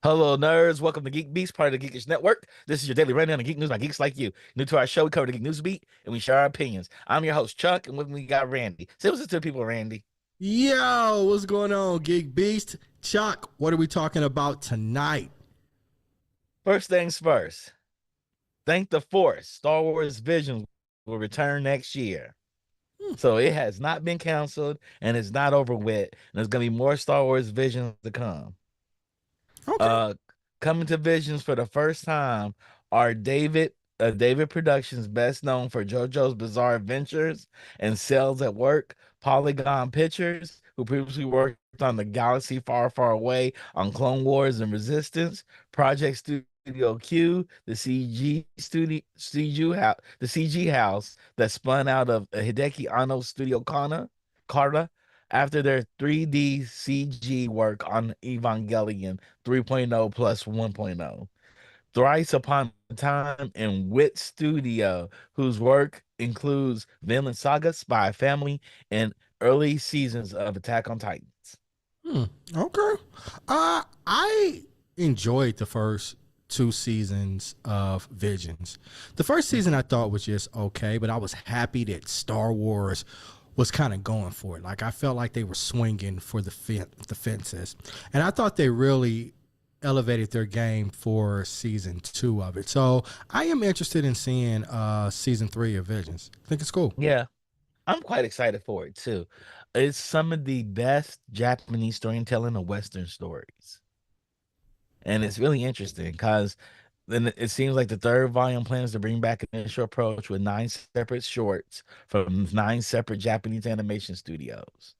Hello, nerds. Welcome to GeekBeast, part of the Geekish Network. This is your daily rundown of geek news by geeks like you. New to our show, we cover the Geek News Beat, and we share our opinions. I'm your host, Chuck, and with me we got Randy. Say what's up to the people, Randy. Yo, what's going on, Geek Beast? Chuck, what are we talking about tonight? First things first. Thank the Force. Star Wars Visions will return next year. So it has not been canceled, and it's not over with. And there's going to be more Star Wars Visions to come. Okay. Coming to Visions for the first time are David Productions, best known for JoJo's Bizarre Adventures and Cells at Work, Polygon Pictures, who previously worked on The Galaxy Far, Far Away, on Clone Wars and Resistance, Project Studio Q, the CG house that spun out of Hideki Anno's Studio Carta after their 3D CG work on Evangelion 3.0 plus 1.0. Thrice Upon a Time and Wit Studio, whose work includes Vinland Saga, Spy Family, and early seasons of Attack on Titans. Okay. I enjoyed the first two seasons of Visions. The first season I thought was just okay, but I was happy that Star Wars was kind of going for it. Like I felt like they were swinging for the fences, and I thought they really elevated their game for season 2 of it. So I am interested in seeing season 3 of Visions. I think it's cool. Yeah, I'm quite excited for it too. It's some of the best Japanese storytelling of Western stories. And it's really interesting because then it seems like the third volume plans to bring back an initial approach with 9 separate shorts from 9 separate Japanese animation studios.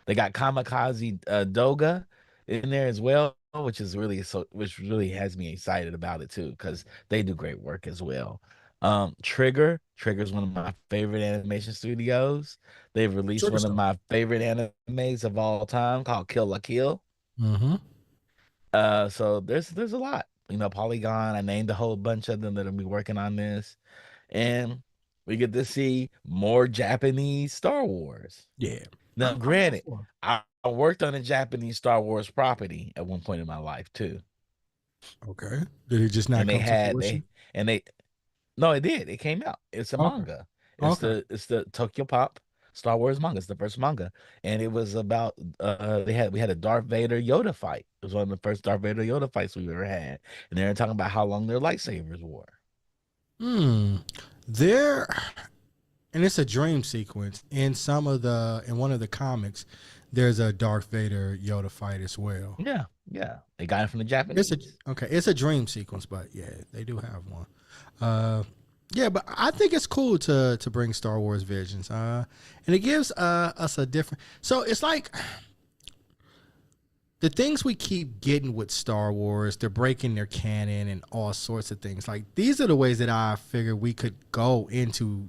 They got Kamikaze Doga in there as well, which really has me excited about it too, because they do great work as well. Trigger's one of my favorite animation studios. They've released Trigger one of stuff. my favorite animes of all time called Kill la Kill. Mm-hmm. So there's a lot. Polygon, I named a whole bunch of them that'll be working on this. And we get to see more Japanese Star Wars. Yeah. Now, I'm all granted, for it. I worked on a Japanese Star Wars property at one point in my life too. Okay. Did it just not And they come to had they fruition? and they no, it did. It came out. It's a Okay. manga. It's Okay. the Tokyo Pop Star Wars manga. It's the first manga. And it was about we had a Darth Vader Yoda fight. It was one of the first Darth Vader Yoda fights we ever had. And they were talking about how long their lightsabers were. Hmm. There, and it's a dream sequence in one of the comics. There's a Darth Vader Yoda fight as well. Yeah, yeah. They got it from the It's a Japanese. okay. It's a dream sequence, but yeah, they do have one. Uh, yeah, but I think it's cool to bring Star Wars Visions. And it gives us a different. So it's like the things we keep getting with Star Wars. They're breaking their canon and all sorts of things. Like these are the ways that I figure we could go into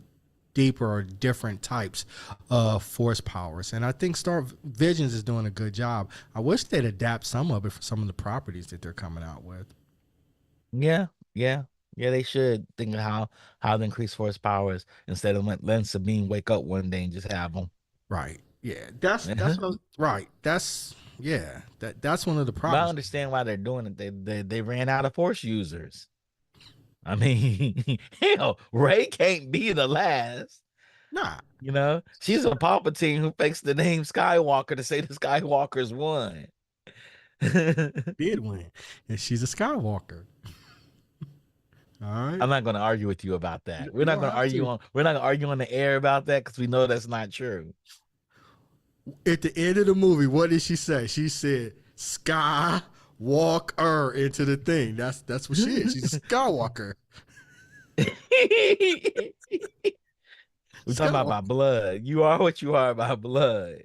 deeper or different types of force powers. And I think Star Visions is doing a good job. I wish they'd adapt some of it for some of the properties that they're coming out with. Yeah, yeah. Yeah, they should think of how to increase force powers instead of letting Sabine wake up one day and just have them. Right. Yeah. That's what right. That's yeah. That's one of the But I problems. understand why they're doing it. They ran out of force users. I mean, hell, Ray can't be the last. Nah, She's a Palpatine who fakes the name Skywalker to say the Skywalkers won. did win. And she's a Skywalker. All right. I'm not going to argue with you about that. You don't have to. We're not going to argue on the air about that because we know that's not true. At the end of the movie, what did she say? She said Skywalker into the thing. That's what she is. She's a Skywalker. We're talking about my Skywalker. blood. You are what you are by blood.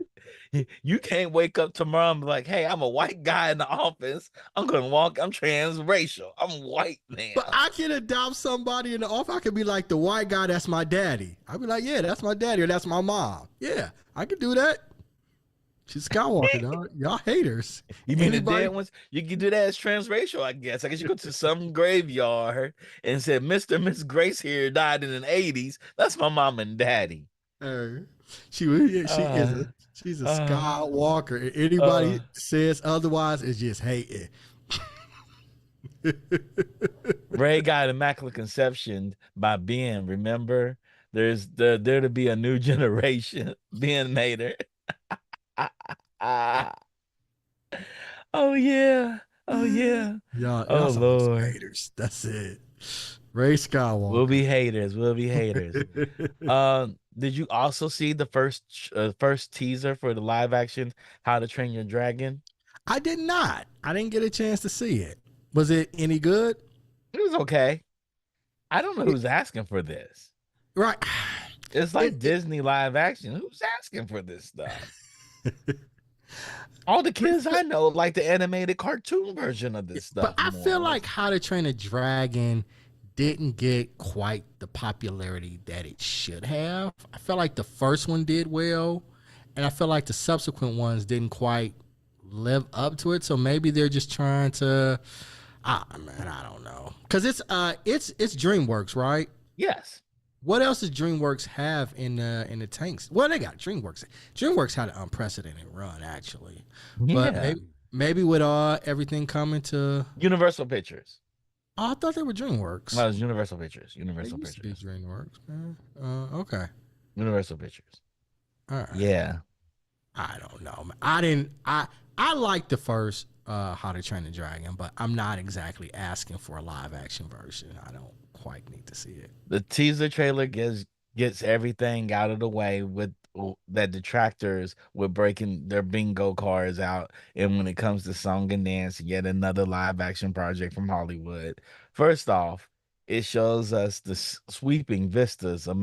You can't wake up tomorrow and be like, hey, I'm a white guy in the office. I'm transracial. I'm white But now. I can adopt somebody in the office. I could be like the white guy, that's my daddy. I'd be like, yeah, that's my daddy or that's my mom. Yeah, I could do that. She's Skywalker, dog. Y'all haters. You mean the Anybody? dead ones? You can do that as transracial, I guess. I guess you go to some graveyard and said, Mr. and Miss Grace here died in the 80s. That's my mom and daddy. Uh, Uh, she's a uh, Skywalker. uh, Anybody says otherwise is just hating. Ray got immaculate conception by Ben. Remember, there to be a new generation. Ben Mater. Oh yeah. Oh yeah. Y'all Oh sound like some Lord. haters. That's it. Ray We'll Skywalker. be haters. We'll be haters. Did you also see the first teaser for the live action How to Train Your Dragon? I did not. I didn't get a chance to see it. Was it any good? It was okay. I don't know It, who's asking for this. right. It's like It, Disney live action. Who's asking for this stuff? All the kids it, I know like the animated cartoon version of this but stuff I feel more. like How to Train a Dragon didn't get quite the popularity that it should have. I feel like the first one did well, and I feel like the subsequent ones didn't quite live up to it. So maybe they're just trying to. Ah, man, I don't know. Cause it's DreamWorks, right? Yes. What else does DreamWorks have in the tanks? Well, they got DreamWorks. DreamWorks had an unprecedented run actually, but Yeah. maybe with everything coming to. Universal Pictures. Oh, I thought they were Well, DreamWorks. it was Universal Pictures. They Universal used to be Pictures. DreamWorks, man. Okay. Universal Pictures. All right. Yeah. I don't know. Man. I didn't. I liked the first How to Train the Dragon, but I'm not exactly asking for a live action version. I don't quite need to see it. The teaser trailer gets everything out of the way with that detractors were breaking their bingo cards out. And when it comes to song and dance, yet another live action project from Hollywood. First off, it shows us the sweeping vistas of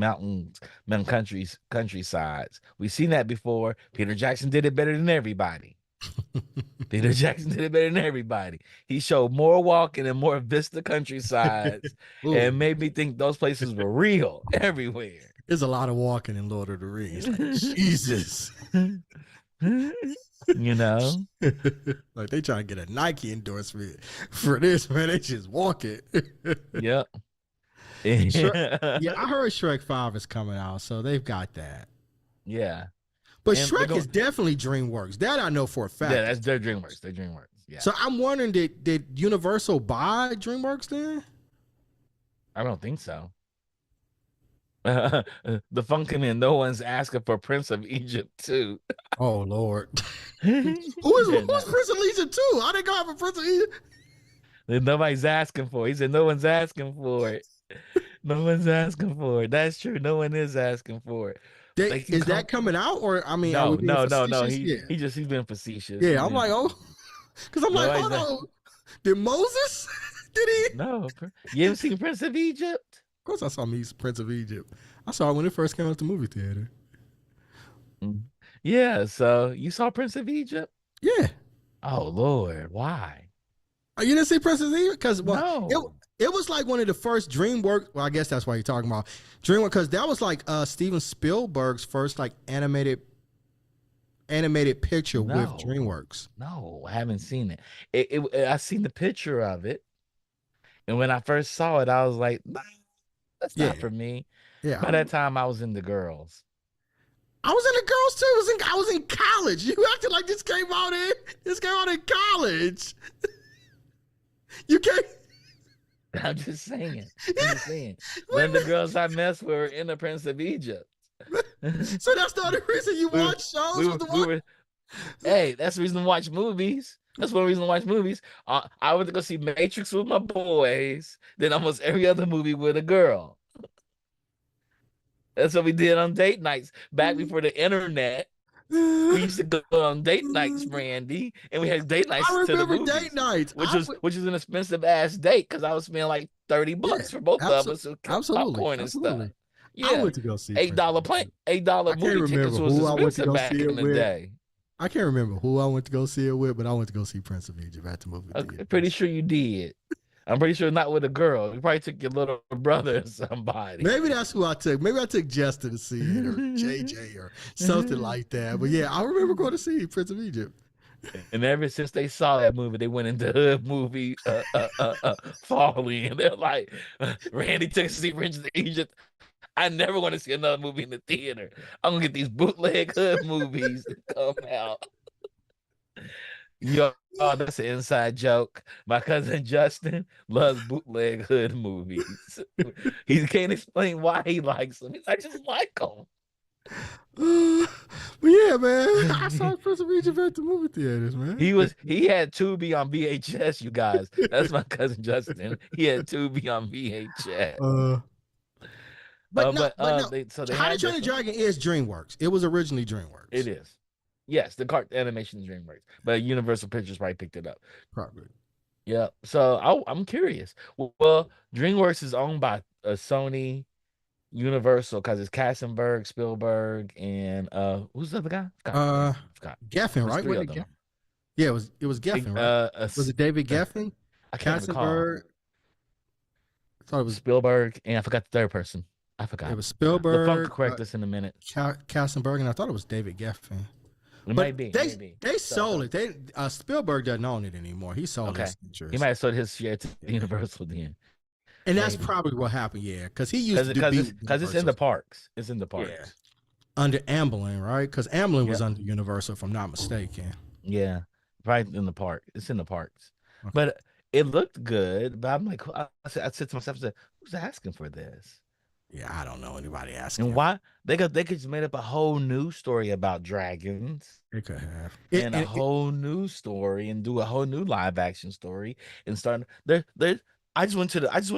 countrysides. We've seen that before. Peter Jackson did it better than everybody. Peter Jackson did it better than everybody. He showed more walking and more vista countrysides Ooh, and made me think those places were real everywhere. there's a lot of walking in Lord of the Rings. Like Jesus. You know? Like they trying to get a Nike endorsement for this, man. They just walk it. Yep. Yeah, I heard Shrek 5 is coming out, so they've got that. Yeah. But And they're Shrek is going, definitely DreamWorks. That I know for a yeah, fact. that's their DreamWorks. Their DreamWorks. Yeah. So I'm wondering, did Universal buy DreamWorks then? I don't think so. The funkin' and no one's asking for Prince of Egypt too. Oh Lord, They're who's not. Prince of Legion too? I didn't go have a Prince of Legion. Nobody's asking for it. He said no one's asking for it. No one's asking for it. That's true. No one is asking for it. They can Is come. that coming out, or I mean, are we No, being no, no, no. facetious? Yeah, He's been facetious. He's yeah. I'm been like, oh, because I'm like, nobody's hold that. on, did Moses? Did he? Of No, you haven't seen Prince of Egypt? course, I saw me Prince of Egypt. I saw it when it first came out the movie theater. Mm. Yeah. So you saw Prince of Egypt? Yeah. Oh Lord, why? Oh, you didn't see Prince of Egypt? Because well, No, it was like one of the first DreamWorks. Well, I guess that's why you're talking about DreamWorks, because that was like Steven Spielberg's first like animated picture with no, DreamWorks. no. I haven't seen it. I seen the picture of it, and when I first saw it, I was like, nah, that's Yeah, not for me. yeah. By that time, I was into girls. I was in the girls too. I was in college. You acted like this came out in college. You can't. I'm just saying. I'm just saying. None of the girls I messed with were in the Prince of Egypt. So that's the only reason you we, were- watch shows we with were, the we one. were, hey, that's the reason to watch movies. That's one reason to watch movies. I went to go see Matrix with my boys, then almost every other movie with a girl. That's what we did on date nights back before the internet. We used to go on date nights, Brandy, and we had date nights I to the remember date movies, nights. which is an expensive ass date because I was spending like 30 Yeah, bucks for both of us with absolutely, popcorn and stuff. absolutely. I Yeah, went to go see Prince of $8 plane, Egypt. $8 I can't movie tickets remember was who I went to expensive go see back in it the with. day. I can't remember who I went to go see it with, but I went to go see Prince of Egypt at the movie I'm pretty theater. sure you did. I'm pretty sure not with a girl. You probably took your little brother or somebody. Maybe that's who I took. Maybe I took Jester to see it or JJ or something like that. But yeah, I remember going to see Prince of Egypt. And ever since they saw that movie, they went into hood movie folly, and they're like, Randy took us to see Prince of Egypt. I never want to see another movie in the theater. I'm gonna get these bootleg hood movies that come out. Yo, oh, that's an inside joke. My cousin Justin loves bootleg hood movies. He can't explain why he likes them. I just like But yeah, man, I them. saw Prince of Egypt at the movie theaters, man. He had Tubi on VHS, you guys. That's my cousin Justin. He had Tubi on VHS. Uh, but no, But but no. they How to had Train this a one. Dragon is DreamWorks. It was originally It DreamWorks. is. Yes, the cart animation is DreamWorks, but Universal Pictures probably picked it up. Probably. Yeah. So I'm curious. Well, DreamWorks is owned by Sony, Universal, because it's Katzenberg, Spielberg, and who's the other guy? Forgot. Uh, Forgot. Geffen, There's right? three Wasn't of it them. Yeah, it was Geffen, right? Was it David Geffen? I can't recall. Katzenberg? I thought it was Spielberg, and I forgot the third person. I it forgot. was The Funk will Spielberg, correct us in a minute. Katzenberg, and I thought it was David Geffen. It But might be, maybe. they So, sold it. They Spielberg doesn't own it anymore. He sold okay. his He interest, might have sold his share to Universal then. and that's Maybe. probably what happened. Yeah, because he used to do Because be it's with because it's in the Universal. parks. It's in the Yeah, parks. under Amblin, right? Because Amblin Yeah. was under Universal, if I'm not mistaken. Yeah. Right in the park. It's in the parks. Okay. But it looked good. But I'm like, I said to myself, I said, who's asking for this? Yeah, I don't know anybody And asking. why they could just made up a whole new story about dragons It could have and a whole new story and do a whole new live action story and start there. I just went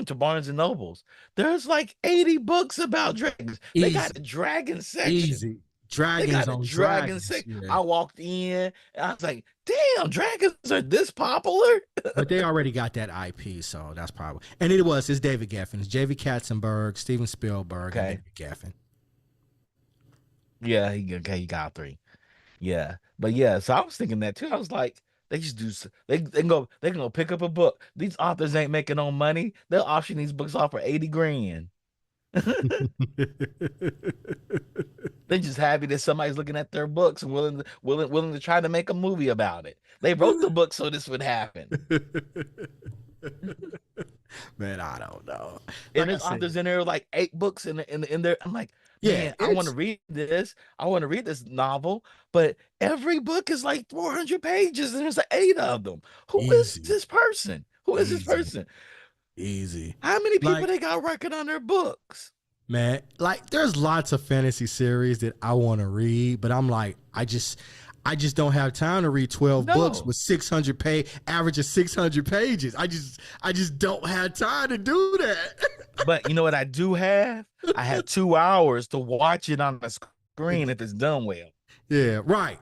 to Barnes and Nobles. There's like 80 books about dragons. They got a easy, dragon section. easy They dragons got a on dragon dragons. section. Yeah, I walked in and I was like, damn, dragons are this popular. but they already got that IP, so that's probably. And it's David Geffen, it's J.V. Katzenberg, Steven Spielberg, and Okay. David Geffen. Yeah, he got three. Yeah. But yeah, so I was thinking that too. I was like, they just they can go pick up a book. These authors ain't making no money. They'll auction these books off for 80 grand. They're just happy that somebody's looking at their books and willing to try to make a movie about it. They wrote the book so this would happen. Man, I don't know. And Like I there's said, authors in there like 8 books in there. I'm like, yeah, man, I want to read this. I want to read this novel, but every book is like 400 pages and there's like 8 of them. Who is easy, this person? Who is this easy, person? easy. How many people Like, they got working on their books? man, like there's lots of fantasy series that I want to read, but I'm like, I just don't have time to read 12 books No. with 600 average of 600 pages. I just don't have time to do that. But you know what I do have? I have 2 hours to watch it on the screen if it's done well. Yeah, right.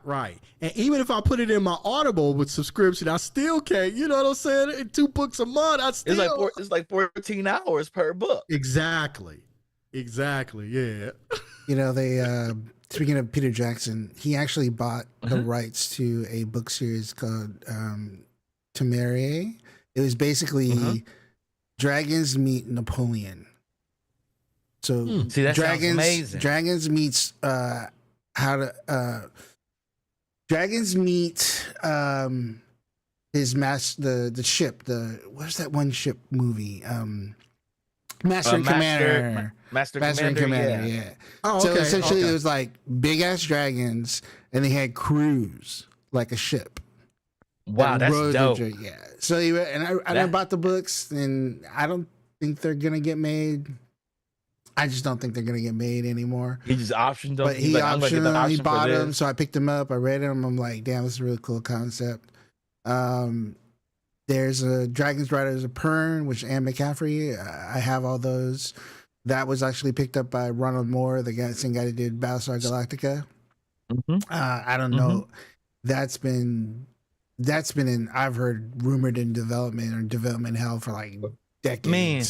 And even if I put it in my Audible with subscription, I still can't. You know what I'm saying? 2 books a month, I still It's like 14 hours per book. exactly. Yeah. You know, they speaking of Peter Jackson, he actually bought the Mhm. rights to a book series called Temeraire. It was basically Mhm. dragons meet Napoleon. So See, that sounds amazing. how to dragons meet his the ship, what's that one ship movie? Master and Commander. Master Master and Commander, Commander, yeah. yeah. Oh, So okay. essentially, okay. it was like big ass dragons, and they had crews like a ship. Wow, that that's rode the dope. yeah. So I That- bought the books, and I don't think they're gonna get made. I just don't think they're gonna get made anymore. He just optioned them. But He's he like, I'm gonna get optioned the them. He option for bought them, this. so I picked them up. I read them. I'm like, damn, this is a really cool concept. There's a Dragon's Riders of Pern, which Anne McCaffrey. I have all those. That was actually picked up by Ronald Moore, same guy that did Battlestar Galactica. Mhm. I don't know. That's been in. I've heard rumored in development or development hell for like decades. Man.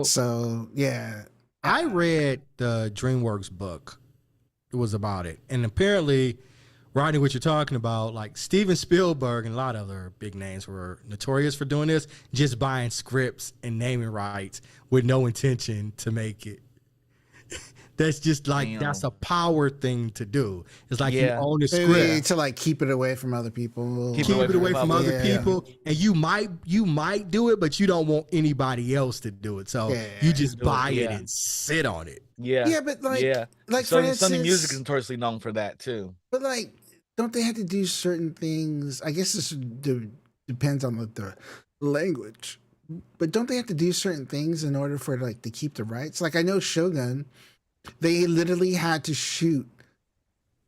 So yeah, I read the DreamWorks book. It was about it. And apparently, Rodney, what you're talking about, like Steven Spielberg and a lot of other big names were notorious for doing this, just buying scripts and naming rights with no intention to make it. That's just like, Damn. that's a power thing to do. It's like Yeah. you own the maybe script. to like keep it away from other people. Keep Keep it away from public. other Yeah. people, and you might do it, but you don't want anybody else to do it. So Yeah. you just Do it, buy it yeah. and sit on it. Yeah. Yeah, but like, yeah. like for Sony instance, Music is notoriously known for that too. but like don't they have to do certain things? I guess this depends on the language, but don't they have to do certain things in order for like to keep the rights? Like I know Shogun, they literally had to shoot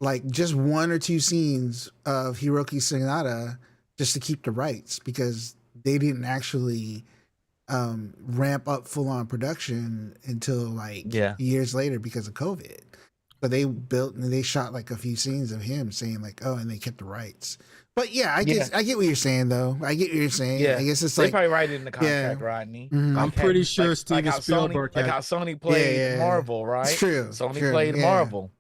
like just one or two scenes of Hiroki Sanada just to keep the rights because they didn't actually ramp up full on production until like Yeah. years later because of COVID. So they built and they shot like a few scenes of him saying like, oh, and they kept the rights. But yeah, Yeah. I get what you're saying though. I get what you're saying. Yeah. I guess it's They like, probably write it in the yeah. contract, Rodney. Mhm. I'm Like, hey, pretty sure like Steven how Spielberg like had. how Sony played yeah. Marvel, right? It's true. Sony True. played Yeah. Marvel.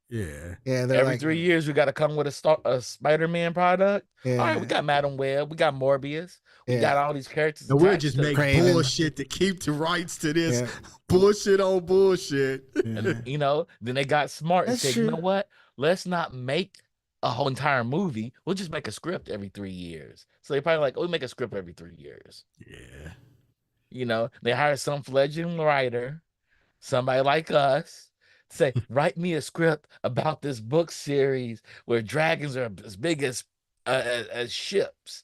Yeah. Yeah, they're Every like, 3 years, we got to come with a Spider-Man product. All right, we yeah, got Madam Web, we got Morbius, we got yeah, all these characters And we'll attached just to make Craven. bullshit to keep the rights to this yeah, bullshit on bullshit. yeah. and you know, then they got smart and That's said, you know true. what? Let's not make a whole entire movie. We'll just make a script every 3 years. So they probably like, oh, we make a script every 3 years. Yeah. You know, they hire some fledgling writer, somebody like us, say, write me a script about this book series where dragons are as big as ships.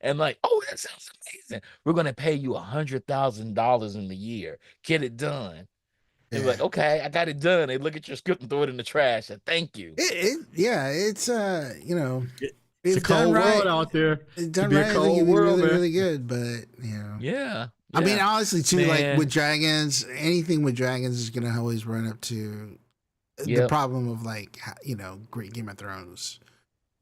And like, oh, that sounds amazing. We're gonna pay you $100,000 in the year. Get it done. And be Yeah. like, okay, I got it done. They look at your script and throw it in the trash. And thank you. Yeah, it's you know, It's a if done cold right, world out there. it's To done be a right, I think cold it'd be world, really, man. really good. But you know, Yeah. I mean, yeah. honestly, too, like Man. with dragons, anything with dragons is gonna always run up to the Yep. problem of like you know, great Game of Thrones,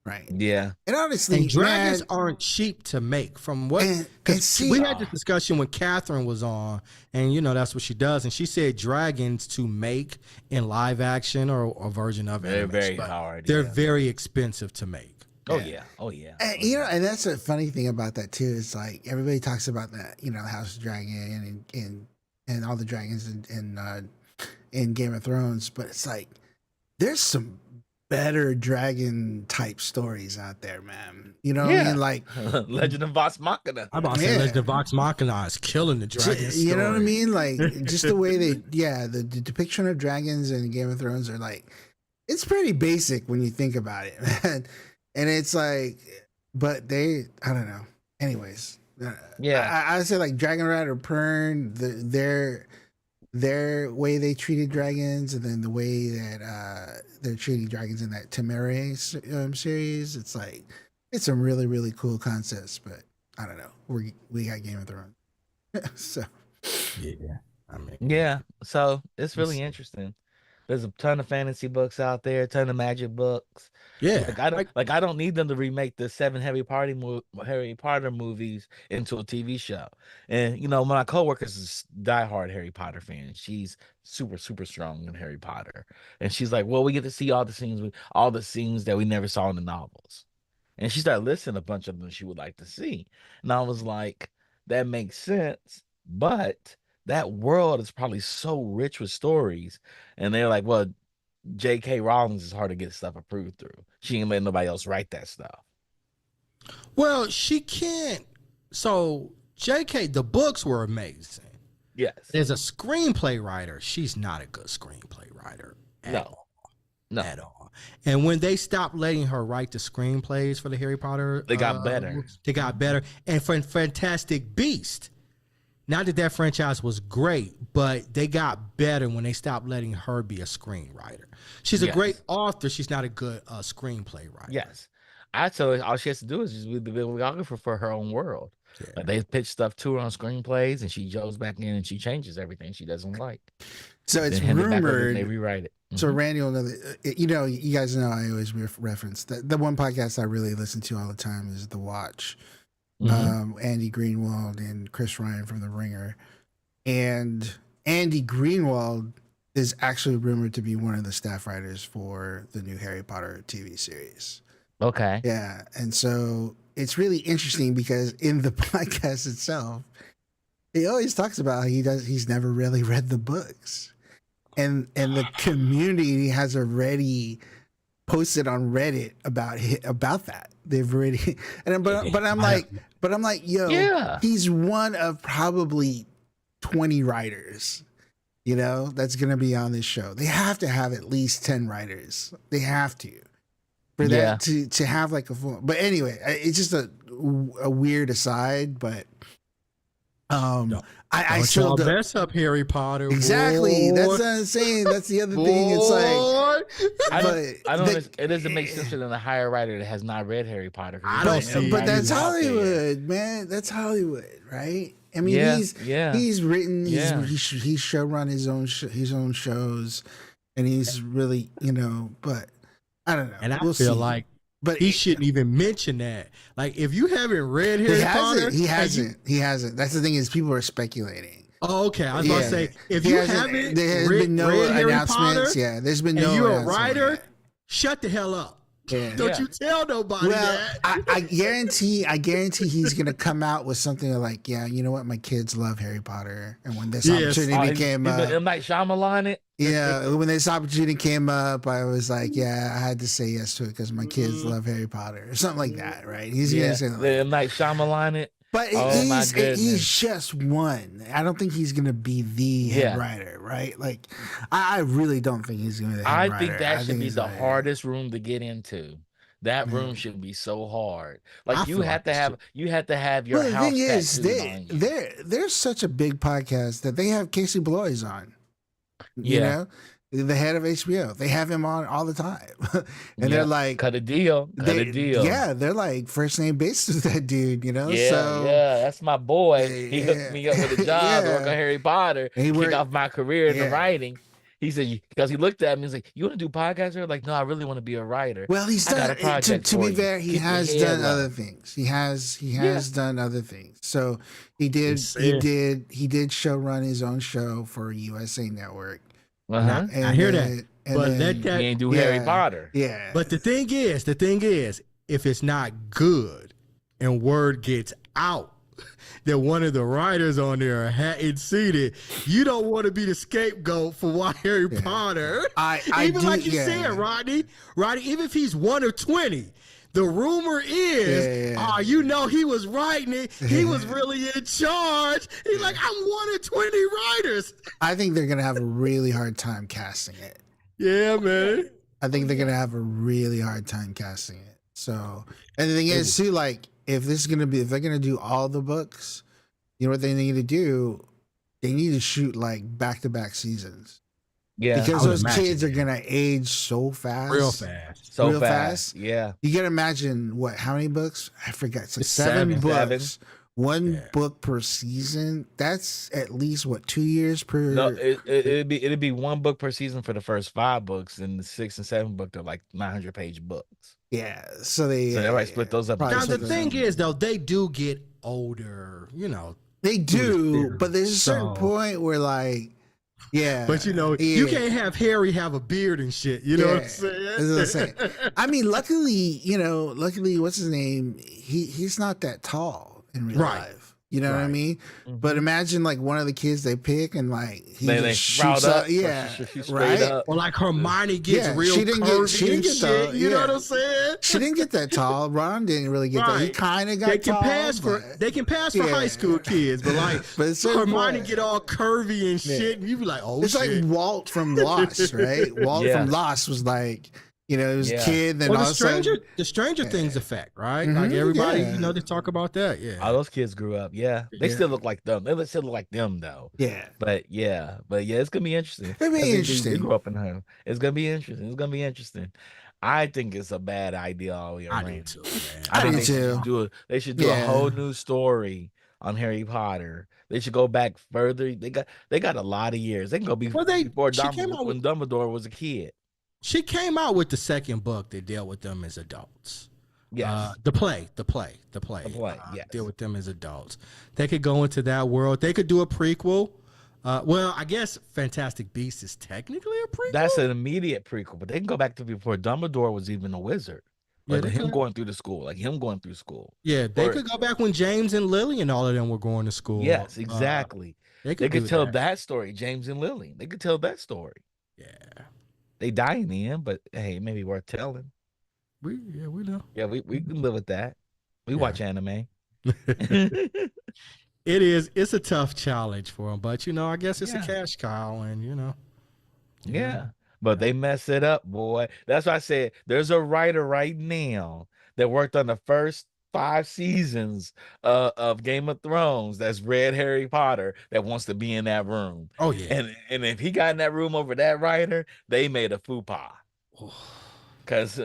right? Yeah. And honestly, And dragons man, aren't cheap to make. From what? and Because see, we had this discussion when Catherine was on, and you know that's what she does. And she said dragons to make in live action or a version of They're animation, very but hard. they're Yeah. very expensive to make. Oh Yeah. yeah. Oh yeah. and, you know, and that's a funny thing about that too. Is like everybody talks about that, you know, House of Dragon and all the dragons in Game of Thrones, but it's like there's some better dragon type stories out there, man. You know what I Yeah. mean? Like, Legend of Vox Machina. I'm about to say Yeah. Legend of Vox Machina is killing the dragon you know what I story. mean? Like, just the way they, yeah, the depiction of dragons in Game of Thrones are like, it's pretty basic when you think about it, man. And it's like, but they, I don't know. Anyways, Yeah. I would say like Dragon Rider Pern, their way they treated dragons, and then the way that they're treating dragons in that Temere series. It's like it's some really really cool concepts, but I don't know. We got Game of Thrones, so Yeah, I mean, Yeah. So it's really interesting. There's a ton of fantasy books out there, a ton of magic books. yeah. Like I don't need them to remake the seven Harry Potter movies into a TV show. And you know, my coworker's is diehard Harry Potter fan. She's super super strong in Harry Potter, and she's like, "Well, we get to see all the scenes that we never saw in the novels." And she started listing a bunch of them she would like to see, and I was like, "That makes sense," but that world is probably so rich with stories, and they're like, "Well, J.K. Rowling is hard to get stuff approved through. She ain't letting nobody else write that stuff." Well, she can't. So, J.K., the books were amazing. Yes. As a screenplay writer, she's not a good screenplay writer at No. all. No. At all. And when they stopped letting her write the screenplays for the Harry Potter, They got better. They got better. And for Fantastic Beast, not that that franchise was great, but they got better when they stopped letting her be a screenwriter. She's a Yes. great author. She's not a good screenplay writer. Yes. I tell her all she has to do is just be the videographer for her own world. Yeah. Like they pitch stuff to her on screenplays, and she goes back in and she changes everything she doesn't like. so it's Then hand it back over and they rumored. rewrite it. So Mhm. Randy will know that, you know, you guys know I always reference the one podcast I really listen to all the time is The Watch. Mhm. Andy Greenwald and Chris Ryan from The Ringer. And Andy Greenwald is actually rumored to be one of the staff writers for the new Harry Potter TV series. Okay. Yeah. And so it's really interesting because in the podcast itself, he always talks about how he's never really read the books. And the community has already posted on Reddit about that. They've already but I'm like, yo, Yeah. he's one of probably 20 writers, you know, that's gonna be on this show. They have to have at least 10 writers. They have to. for Yeah. that to have like a full. But anyway, it's just a weird aside. But Don't, I don't still y'all do. mess up Harry Potter, Exactly. boy. That's what I'm saying. That's the other thing. It's like, Boy. I don't. but I don't. the, It doesn't make sense for them to hire a writer that has not read Harry Potter because I there's don't so many see but it that's writers either. out there. Hollywood, man. That's Hollywood, right? I mean, Yeah. Yeah. he's written, Yeah. he's showrun his own shows, and he's really, But I don't know. And I We'll feel see. like But he shouldn't even mention that. Like, if you haven't read Harry Potter, He and you, hasn't. He hasn't. That's the thing is, people are speculating. oh, okay. I was about to Yeah, say, if he you hasn't. haven't There has read, been no read Harry announcements. Potter, Yeah, there's been and no. you're a announcement writer, yet. shut the hell up. Yeah. Don't Yeah. you tell nobody Well, that. I guarantee he's gonna come out with something like, yeah, you know what, my kids love Harry Potter, and when this Yes. opportunity He's came gonna up, M. Night Shyamalan it. yeah, when this opportunity came up, I was like, yeah, I had to say yes to it because my kids love Harry Potter or something like that, right? He's Yeah. gonna say The that. M. Night Shyamalan it. But Oh my he's goodness. just one. I don't think he's gonna be the head Yeah. writer, right? Like, I really don't think he's gonna be the head I writer. think that should be he's the like- hardest room to get into. That Yeah. room should be so hard. I Like you feel have like to it's have your Well, the house thing is, tattooed on you. they're such a big podcast that they have Casey Bloys on. You Yeah. know, the head of HBO. They have him on all the time, and Yeah. they're like, Cut a deal. Cut a deal. yeah, they're like first name basis with that dude. You know, Yeah, so yeah, that's my boy. He hooked Yeah. me up with a job to work on Yeah. Harry Potter, And he kick worked- off my career in the Yeah. writing. He said because he looked at me, he's like, "You want to do podcasts?" Or like, "No, I really want to be a writer." Well, he's I got done. a project To for be you. fair, he Keep your has head done low. other things. He has done other things. So he did. Yes, He sir. did show run his own show for USA Network. Uh-huh. And I hear that. then- and But then- let He that. ain't do Harry Yeah. Potter. Yeah. But the thing is, if it's not good, and word gets out that one of the writers on there hadn't seen it, you don't want to be the scapegoat for why Harry Potter. I Even do- like you yeah. said, Rodney, even if he's 1 of 20, the rumor is, Yeah. you know, he was writing it. He was really in charge. He's like, I'm 1 of 20 writers. I think they're gonna have a really hard time casting it. Yeah, man. I think they're gonna have a really hard time casting it. So, and the thing is too, like, if they're gonna do all the books, you know what they need to do? They need to shoot like back-to-back seasons Yeah, because I would those imagine, kids are yeah. gonna age so fast, Real fast. so real fast. fast. Yeah, You gotta imagine how many books? I forgot. It's like It's seven seven. books. One Yeah. book per season. That's at least 2 years per. no, it'd be one book per season for the first 5 books, and the 6th and 7th book they're like 900-page books. Yeah. So they. So they might split those up. Probably Now, into the split two. thing is, though, they do get older, you know. They do, spirit. but there's a certain So- point where, like, yeah. But, you know, yeah. you can't have Harry have a beard and shit. You know what I'm Yeah, saying? that's what I'm saying. I mean, luckily, what's his name? He's not that tall in real Right. life. You know what I Right. mean? But imagine like one of the kids they pick and like he They just sprout shoots up, up. Yeah, shoot straight right. up. Or like Hermione gets Yeah, real she didn't get- curvy she didn't and get shit. the- You know yeah. what I'm saying? She didn't get that tall. Ron didn't really get that. He Right. kind of got They can tall. pass for but- they can pass for Yeah. high school kids, but like But at a certain Hermione point- get all curvy and shit, and you be like, oh It's shit. like Walt from Lost, right? Walt Yeah. from Lost was like, he was Yeah. a kid. Then Well, all the of a sudden, Stranger Things effect, right? Mhm, Like everybody, yeah. they talk about that. Yeah. All those kids grew up. Yeah, they Yeah. still look like them. They still look like them though. yeah. But yeah, it's gonna be interesting. It'll be I think interesting. They grew up in her. It's gonna be interesting. It's gonna be interesting. I think it's a bad idea all the way I do around. too, man. I think do they should too. They should do a Yeah. whole new story on Harry Potter. They should go back further. They got a lot of years. They can go Well, before she came out when Dumbledore was a kid. She came out with the second book that dealt with them as adults. Yes. The play. The play, yes. Deal with them as adults. They could go into that world. They could do a prequel. Well, I guess Fantastic Beasts is technically a prequel. That's an immediate prequel, but they can go back to before Dumbledore was even a wizard. Yeah, Like they him could. going through the school, like him going through school. Yeah, they Or- could go back when James and Lily and all of them were going to school. Yes, exactly. They They could could do tell that. that story, James and Lily. They could tell that story. Yeah, They die in the end, but hey, it may be worth telling. we know. Yeah, we can live with that. We Yeah. watch anime. It's a tough challenge for them, but I guess it's a Yeah. cash cow, and Yeah. but they mess it up, boy. That's why I said there's a writer right now that worked on the first 5 seasons of Game of Thrones that's read Harry Potter that wants to be in that room. Oh yeah. And if he got in that room over that writer, they made a faux pas. Because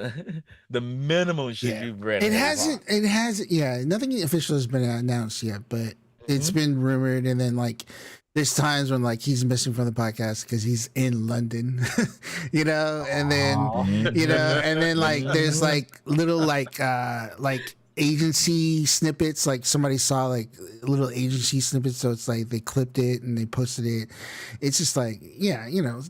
the minimum should Yeah, be read it Harry hasn't. Potter. It hasn't. Yeah, nothing official has been announced yet, but it's Mhm. been rumored. And then like, there's times when like he's missing from the podcast because he's in London, and then Oh. and then like there's Mhm. like little like agency snippets. Like somebody saw like little agency snippets, so it's like they clipped it and they posted it. It's just like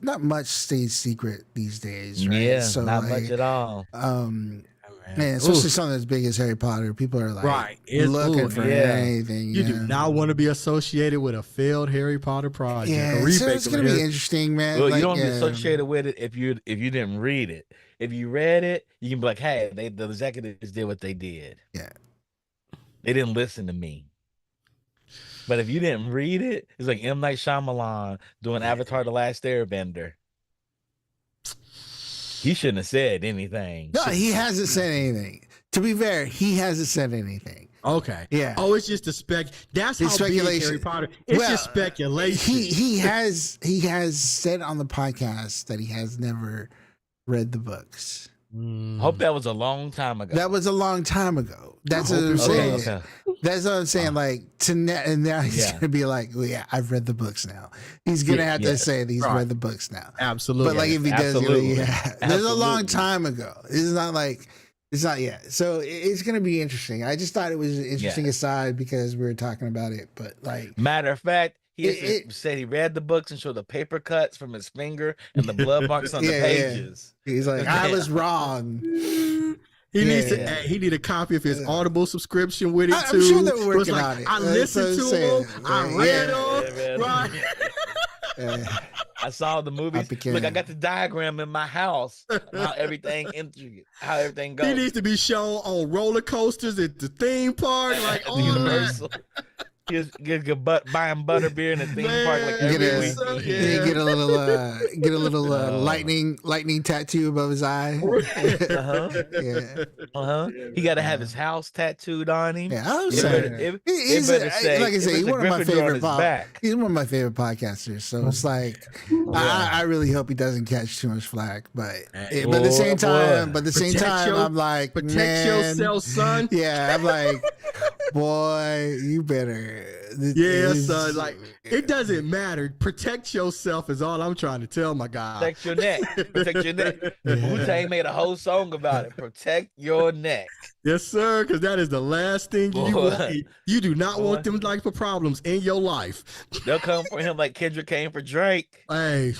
not much stays secret these days, right? Yeah, So not much like at all. um Man. Man, especially something as big as Harry Potter, people are like Right. looking for yeah. anything. You do not want to be associated with a failed Harry Potter project. Yeah, a so remake it's of gonna be Harry- interesting, man. Well, Like, you don't be yeah, associated with it if you didn't read it. If you read it, you can be like, hey, the executives did what they did. yeah. They didn't listen to me. But if you didn't read it, it's like M. Night Shyamalan doing Avatar: The Last Airbender. He shouldn't have said anything. No, he hasn't said anything. To be fair, he hasn't said anything. Okay. Yeah. Oh, it's just a spec. That's It's how big speculation. Harry Potter. It's Well, just speculation. He has said on the podcast that he has never read the books. Hope that was a long time ago. That was a long time ago. That's I what hope I'm it saying. was. Okay. That's what I'm saying. Like and now he's Yeah. gonna be like, well, yeah, I've read the books now. He's gonna have to yeah. say that he's Right. read the books now. Absolutely. But like if he does, absolutely. there's a long Absolutely. time ago. It's not like it's not yet. So it's gonna be interesting. I just thought it was an interesting aside because we were talking about it. But like, Matter of fact, he It- said he read the books and showed the paper cuts from his finger and the blood marks on the Yeah, yeah. pages. he's like, I was wrong. He needs to. Yeah. Hey, he need a copy of his Audible subscription with it I'm too. sure they're Where it's working like, on it. I That's listened what I'm to him. saying. I Yeah. read Yeah, him. man. Right. I saw the movies. became- Look, I got the diagram in my house. How everything intricate, how everything goes. He needs to be shown on roller coasters at the theme park. Like, At the oh, man. Universal. Get buying butterbeer in the theme park like Man, every Get a- week. so- Yeah, get a little lightning tattoo above his eye. Uh-huh. Yeah, He got to have his house tattooed on him. yeah. I was It saying, better- he's better say- like I if said, it's he's a one of my Gryffindor on favorite his back. he's one of my favorite podcasters. So it's like I really hope he doesn't catch too much flack. But at the same time, I'm like, Protect man, yourself, son. Yeah, I'm like, boy, you better. Yeah, son. Like, it doesn't matter. Protect yourself is all I'm trying to tell my guy. Protect your neck. Protect your neck. Wu-Tang made a whole song about it. Protect your neck. Yes, sir. Because that is the last thing you Boy. want. You do not want them type of problems in your life. They'll come for him like Kendrick came for Drake. Hey,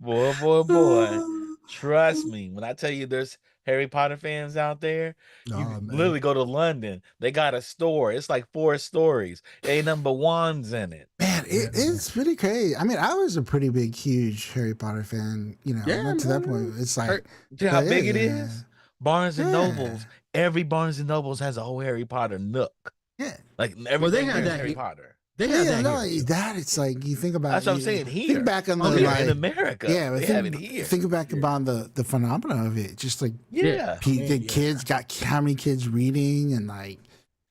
Boy. Trust me. When I tell you there's Harry Potter fans out there, you Nah, can man. literally go to London. They got a store. It's like 4 stories. Ain't number ones in it. Man, it's pretty crazy. I mean, I was a pretty big, huge Harry Potter fan. Yeah, not to that man. point. It's like, Do you know how Yeah, big it yeah. is? Barnes and Yeah. Nobles. Every Barnes and Nobles has a whole Harry Potter nook. yeah, Like everything had is that Harry here. Potter. They yeah. have that No, here. that it's like you think about. That's what I'm you- saying here. Think back on the Oh, yeah, like, in America. yeah, but they have it here. think back about the phenomenon of it. Just like Yeah. the kids got how many kids reading and like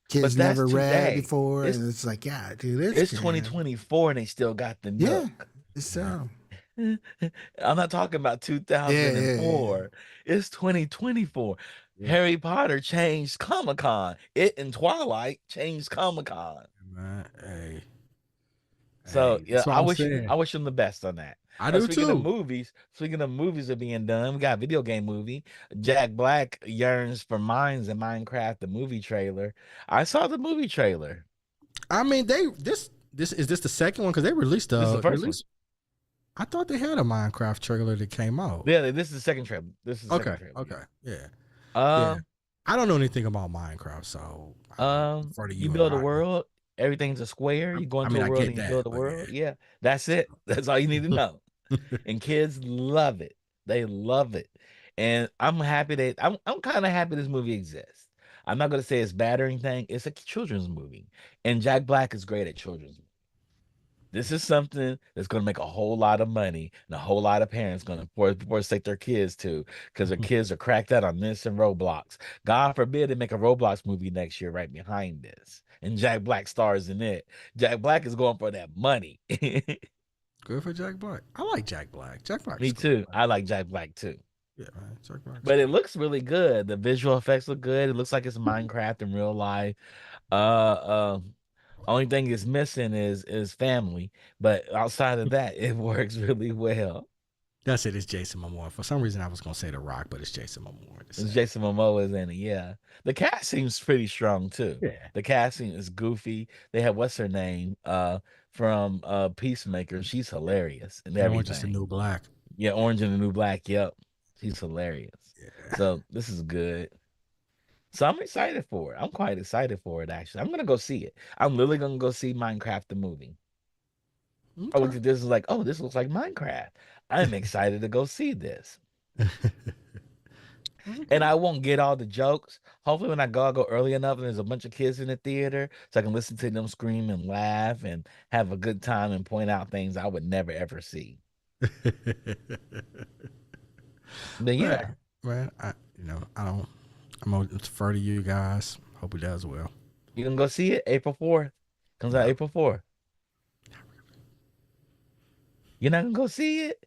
kids that's never read today. before, It's- and it's like, yeah, dude, It's good. 2024 and they still got the Yeah, nook. it's I'm not talking about 2004. It's 2024. Harry Potter changed Comic-Con. It and Twilight changed Comic-Con. Man, hey. So Hey, yeah, that's what I I'm wish saying. I wish them the best on that. I do Speaking too. of movies are being done. We got a video game movie. Jack Black yearns for mines in Minecraft, the movie trailer. I saw the movie trailer. I mean, this is this the second one because they released This is the first release- I thought they had a Minecraft trailer that came out. Yeah, this is the second trailer. This is the Okay. second trailer. Okay. Yeah. Um, I don't know anything about Minecraft, so for the you you build a and I. world. Everything's a square. You go I into mean, a I world get and you that, build a but world. Yeah, that's it. That's all you need to know. And kids love it. They love it. And I'm happy I'm kind of happy this movie exists. I'm not gonna say it's bad or anything. It's a children's movie, and Jack Black is great at children's movies. This is something that's going to make a whole lot of money, and a whole lot of parents going to force take their kids to, because their kids are cracked out on this and Roblox. God forbid they make a Roblox movie next year right behind this, and Jack Black stars in it. Jack Black is going for that money. Good for Jack Black. I like Jack Black. Jack Black's Me cool. too. I like Jack Black too. Yeah, man. Jack Black's But it cool. looks really good. The visual effects look good. It looks like it's Minecraft in real life. Uh, only thing it's missing is family, but outside of that, it works really well. That's it. It's Jason Momoa. For some reason, I was gonna say The Rock, but it's Jason Momoa. The It's same. Jason Momoa is in it, yeah. The cast seems pretty strong too. Yeah. The casting is goofy. They have what's her name from Peacemaker. She's hilarious and Orange is the everything. New Black. Yeah, Orange and the New Black. Yep, she's hilarious. Yeah. So this is good. So I'm excited for it. I'm quite excited for it actually. I'm gonna go see it. I'm literally gonna go see Minecraft the movie. I looked Okay. at this is like, oh, this looks like Minecraft. I'm excited to go see this. And Okay. I won't get all the jokes. Hopefully, when I go, I'll go early enough and there's a bunch of kids in the theater so I can listen to them scream and laugh and have a good time and point out things I would never ever see. But yeah, man, man, I don't. I'm gonna defer to you guys. Hope he does well. you can go see it April 4th. Comes out No. April 4th. You're not gonna go see it?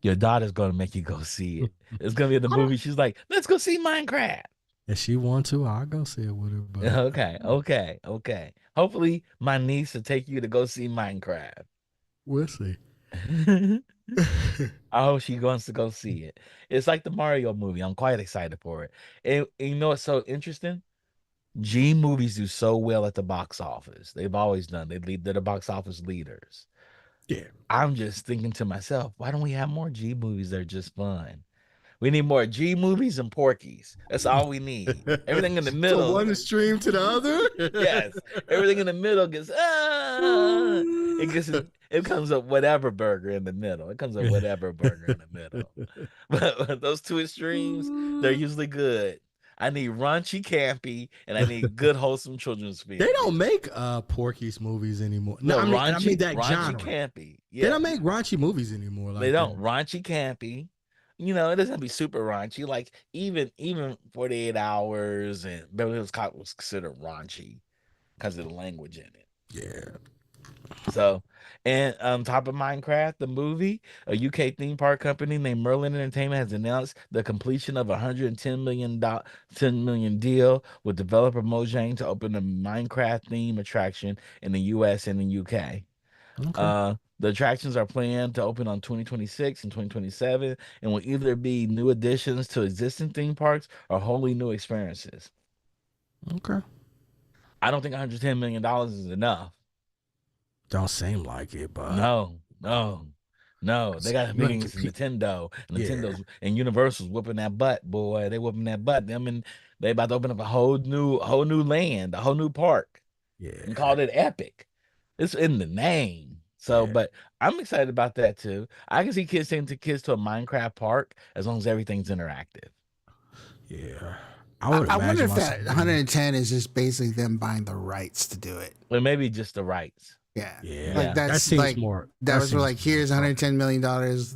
Your daughter's gonna make you go see it. It's gonna be in the I don't- movie. She's like, let's go see Minecraft. If she want to, I'll go see it with her. But Okay, okay, okay. Hopefully, my niece will take you to go see Minecraft. we'll see. I hope she wants to go see it. It's like the Mario movie. I'm quite excited for it. And you know what's so interesting? G movies do so well at the box office. They've always done. They're the box office leaders. Yeah. I'm just thinking to myself, why don't we have more G movies that are just fun? We need more G movies and Porkies. That's all we need. Everything in the From middle. one extreme to the other. Yes. Everything in the middle gets it gets it comes up whatever burger in the middle. It comes up whatever burger in the middle. But those two extremes, they're usually good. I need raunchy campy and I need good wholesome children's They films. don't make Porky's movies anymore. No, I mean that raunchy genre. campy. They Yeah. don't make raunchy movies anymore. They Like don't that. raunchy campy. You know, it doesn't have to be super raunchy. Like even 48 hours and Beverly Hills Cop was considered raunchy because of the language in it. Yeah. So, and on top of Minecraft, the movie, a UK theme park company named Merlin Entertainment has announced the completion of a $10 million deal with developer Mojang to open a Minecraft theme attraction in the US and the UK. Okay. The attractions are planned to open on 2026 and 2027 and will either be new additions to existing theme parks or wholly new experiences. Okay. I don't think $110 million is enough. Don't seem like it, but No, no, no. They got you ain't meetings in compete. Nintendo. Yeah. Nintendo's and Universal's whooping that butt, boy. They whooping that butt. Them and they about to open up a whole new land, a whole new park, and Yeah. called it Epic. It's in the name. So, Yeah. but I'm excited about that too. I can see kids taking kids to a Minecraft park as long as everything's interactive. Yeah. I would I wonder imagine if my that son. 110 is just basically them buying the rights to do it. Well, maybe just the rights. Yeah. Yeah. Like Yeah. that's That seems like more. that was seems like here's more- $110 million.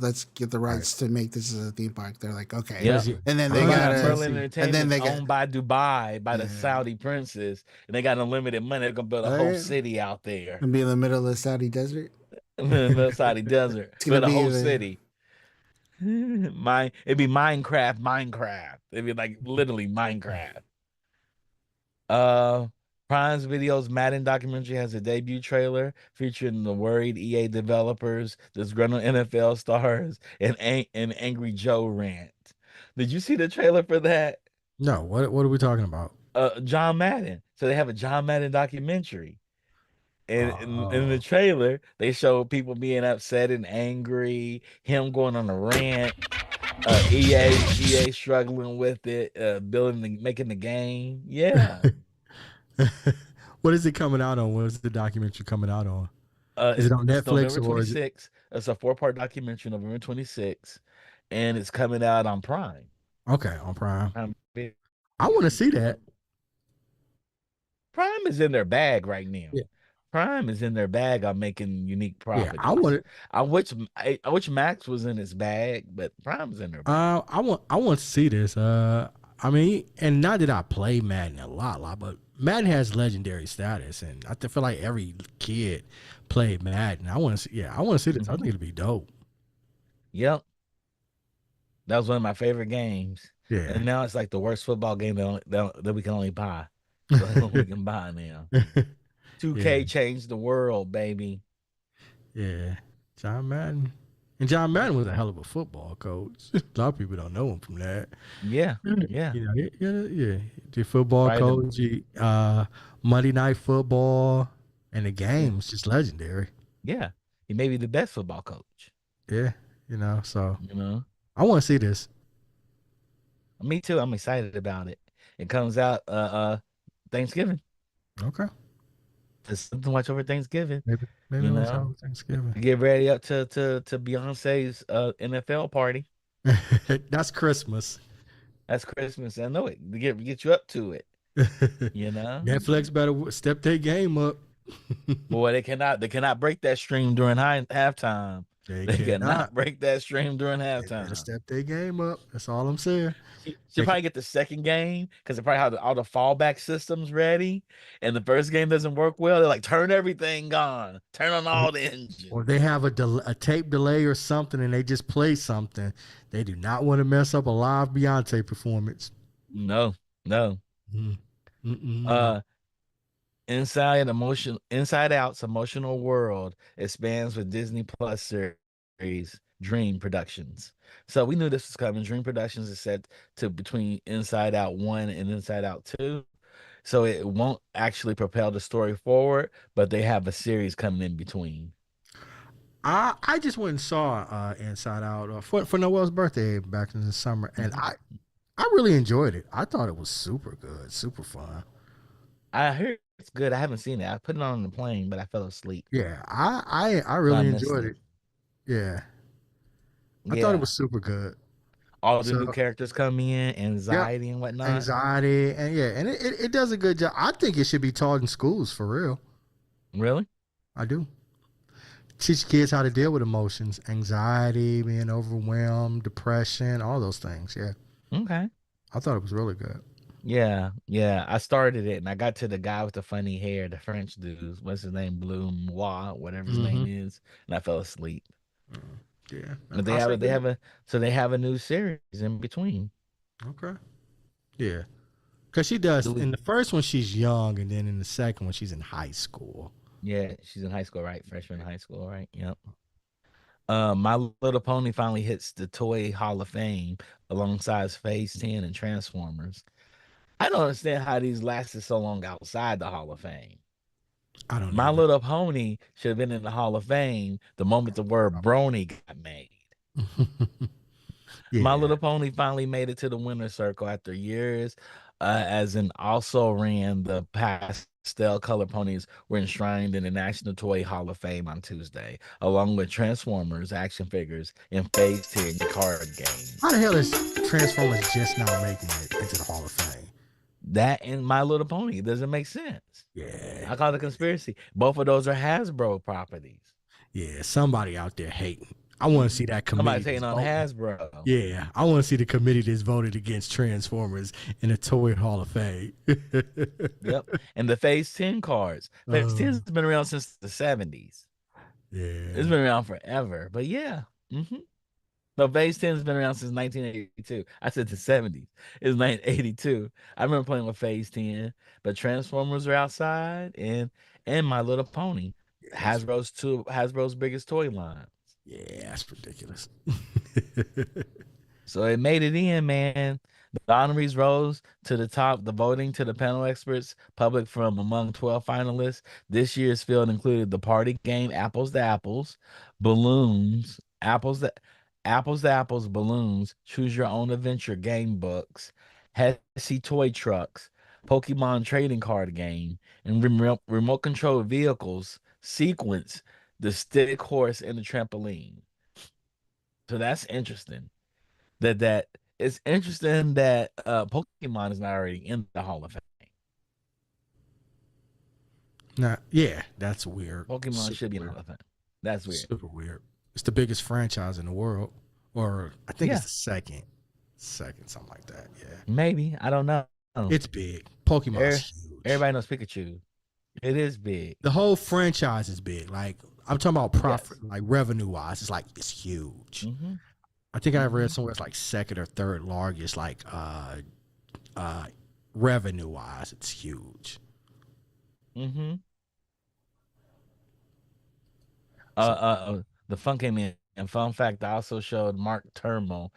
Let's get the rights to make this as a theme park. They're like, okay. Yeah. Because And then They they got got Merlin to Entertainment then they got- owned by Dubai by the Yeah. Saudi princes, and they got unlimited money. They're gonna build a Oh, whole yeah. city out there. be in the middle of the Saudi desert. In the middle of Saudi desert. It's gonna Build a be whole the- city. It'd be Minecraft. It'd be like literally Minecraft. Prime's Video's Madden documentary has a debut trailer featuring the worried EA developers, disgruntled NFL stars, and Angry Joe rant. Did you see the trailer for that? No. What are we talking about? John Madden. So they have a John Madden documentary. And in the Oh. trailer, they show people being upset and angry, him going on a rant, EA struggling with it, making the game. Yeah. What is it coming out on? What is the documentary coming out on? Is it on It's Netflix November or is it? 26th. It's a 4-part documentary, November 26th, and it's coming out on Prime. Okay, on Prime. Prime I want to see that. Prime is in their bag right now. Yeah. Prime is in their bag on making unique Yeah, properties. I wish Max was in his bag, but Prime's in their bag. I want to see this. I mean, and not that I play Madden a lot, but Madden has legendary status, and I feel like every kid played Madden. I want to see. Yeah, I want to see this. I Hmm. think it'll be dope. Yep, that was one of my favorite games, Yeah. and now it's like the worst football game that we can only buy. It's the only one we can buy now. Yeah, 2K changed the world, baby. yeah. John Madden, and John Madden was a hell of a football coach. A lot of people don't know him from that. Yeah, You yeah, know, yeah. The football right. coach, Monday Night Football, and the Yeah, game's just legendary. yeah. He may be the best football coach. Yeah, so You know, I want to see this. me too. I'm excited about it. It comes out Thanksgiving. Okay, It's something to watch over Thanksgiving. maybe You on know, time Thanksgiving. get ready up to Beyonce's NFL party. That's Christmas. That's Christmas. I know it. To get you up to it. You know, Netflix better step their game up. boy, they cannot break that stream during halftime. They They cannot. cannot break that stream during They better halftime. step their game up. That's all I'm saying. She'll They can, probably get the second game because they probably have all the fallback systems ready, and the first game doesn't work well. They're like, turn everything on, turn on all the or engines. they have a tape delay or something, and they just play something. They do not want to mess up a live Beyonce performance. No, no. Mm. Mm-mm. Uh, Inside Out's emotional world expands with Disney Plus series Dream Productions. So we knew this was coming. Dream Productions is set to between Inside Out 1 and Inside Out 2. So it won't actually propel the story forward, but they have a series coming in between. I just went and saw Inside Out for Noel's birthday back in the summer, and Mhm. I really enjoyed it. I thought it was super good, super fun. I heard it's good. I haven't seen it. I put it on the plane, but I fell asleep. Yeah, I So I really missed enjoyed it. it. Yeah, I thought it Yeah. was super good. All the So new characters come in, yeah, anxiety and whatnot. anxiety and yeah, and it does a good job. I think it should be taught in schools for real. Really? I do. Teach kids how to deal with emotions, anxiety, being overwhelmed, depression, all those things. Yeah, Okay. I thought it was really good. Yeah, yeah. I started it and I got to the guy with the funny hair, the French dude. What's his name? Blue Moi, whatever his Mm-hmm. name is. And I fell asleep. Yeah, But they I have say a they good. have a so they have a new series in between. Okay. Yeah, because she does Do we in the first one she's young, and then in the second one she's in high school. Yeah, she's in high school, right? Freshman in high school, right? Yep. My Little Pony finally hits the Toy Hall of Fame alongside Phase 10 and Transformers. I don't understand how these lasted so long outside the Hall of Fame. I don't My either. Little Pony should have been in the Hall of Fame the moment the word brony got made. My Yeah, Little Pony finally made it to the winner's circle after years, as an also ran the pastel color ponies were enshrined in the National Toy Hall of Fame on Tuesday, along with Transformers action figures and Phase 10 card how games. the hell is Transformers just now making it into the Hall of Fame? That and My Little Pony, it doesn't make sense. Yeah, I call it a conspiracy. Both of those are Hasbro properties. yeah. Somebody out there hating. I want to see that committee Somebody's that's hating on voting. Hasbro. Yeah, I want to see the committee that's voted against Transformers in the Toy Hall of Fame. Yep. And the Phase 10 cards. Phase 10's um, been around since the 70s. It's yeah, been around forever. But yeah. No, Phase 10's been around since 1982. I said the 70s. It's 1982. I remember playing with Phase 10, but Transformers are outside and My Little Pony. yeah, Hasbro's biggest toy line. that's ridiculous. So it made it in, man. The honorees rose to the top. The voting to the panel experts, public from among 12 finalists. This year's field included the party game Apples to Apples, balloons, Apples to Apples, balloons, choose your own adventure game books, Hesse toy trucks, Pokemon trading card game, and remote control vehicles, sequence, the stick horse, and the trampoline. So that's interesting that it's interesting that Pokemon is not already in the Hall of Fame. Nah, yeah, that's weird. Pokemon Super should be weird. number 5. That's weird. Super weird. It's the biggest franchise in the world, or I think it's Yeah, the second, something like that. Yeah, maybe. I don't know. it's big. Pokemon's Er- huge. Everybody knows Pikachu. It is big. The whole franchise is big. Like I'm talking about Yes. profit, like revenue wise. It's like it's huge. Mm-hmm. I think I read Mm-hmm. somewhere it's like second or third largest, like uh revenue wise. It's huge. Mm-hmm. So The fun came in. And fun fact, I also showed Mark Turnell,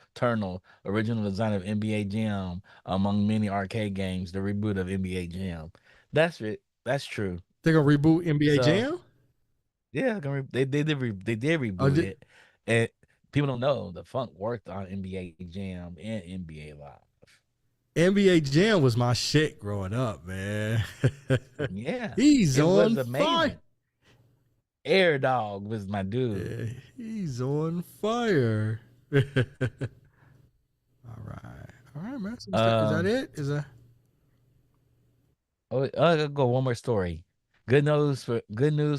original designer of NBA Jam, among many arcade games, the reboot of NBA Jam. That's it. That's true. they're gonna reboot NBA So Jam. yeah, they did Oh, reboot it, and people don't know the Funk worked on NBA Jam and NBA Live. NBA Jam was my shit growing up, man. Yeah, He's it was on fire. amazing. Air Dog was my dude. Yeah, he's on fire. All right. All right, man. So is that Um, it? Is that I'll go one more story. Good news